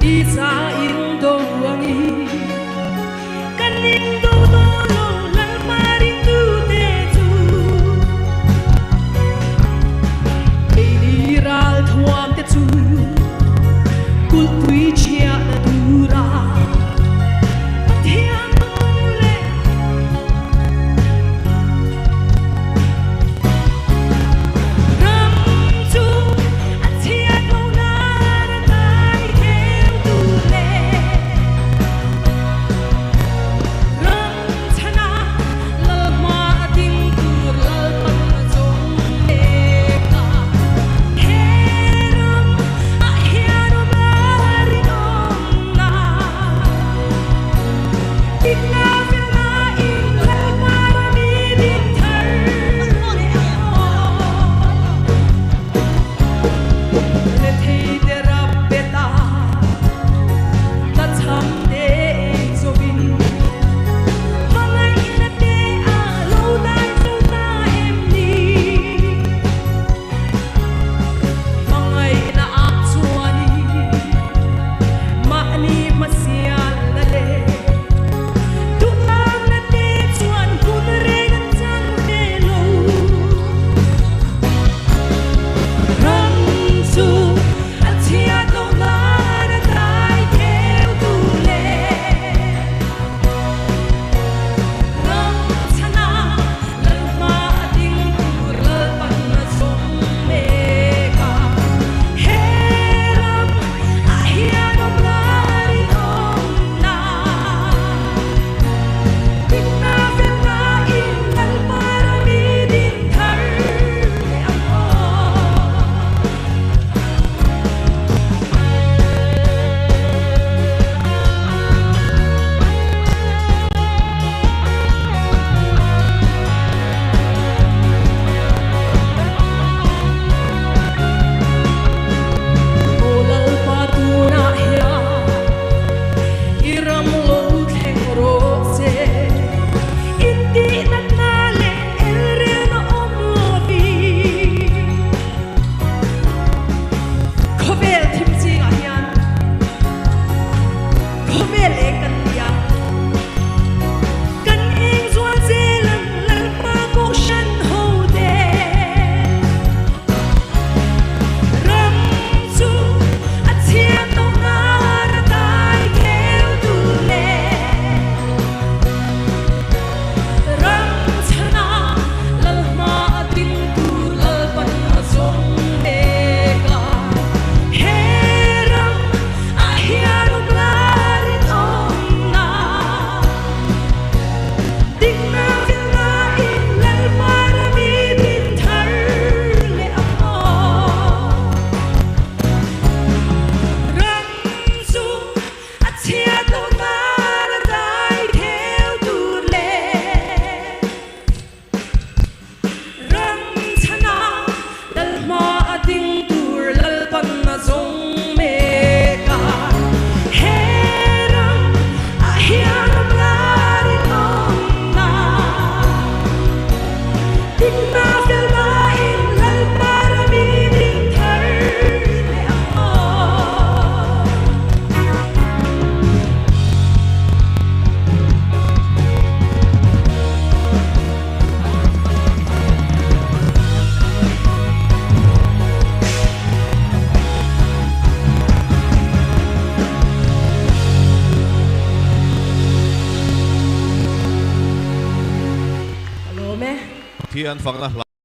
isa indowangi kaning dolo lang maring tutetu iniral thuam te chu kul tui chia na dura thiam le ram chu athia no na dai keu tu le ram chana lal ma ding tur lal pan zong le ka he ram a hiano mari dong na ikna filna in lal para mi din thar le thei de rap beta ta cham de zobin mangai na te a lo dai so na em ni mangai na a chuani ma ni ma sial na le tu am na te chuan kun re na chang te lo ram chu athia no na dai keu tu le ram chana lal ma ding tur lal pan na song me ka he ram a hiano mari dong na ikna filna in lal para mi din thar le ako Olal patuna hea iram lo theng ro se iti natale elre no omovi khovel thimchi ga hian khovel ekan ya kan eng zwa zelan lal pa ko shan ho de ram chu athia no na dai keu tu le ram chana lal ma ding tur lal pan zong le ka he ram a hiano mari dong na ding na filna in lal para mi din thar le ako ram chu athia no na dai keu tu le ram chana lal ma ding tur lal pan na zong me ka he ram a hiano mari dong na ding na filna in lal para mi din thar le ako Hello me Thian phang na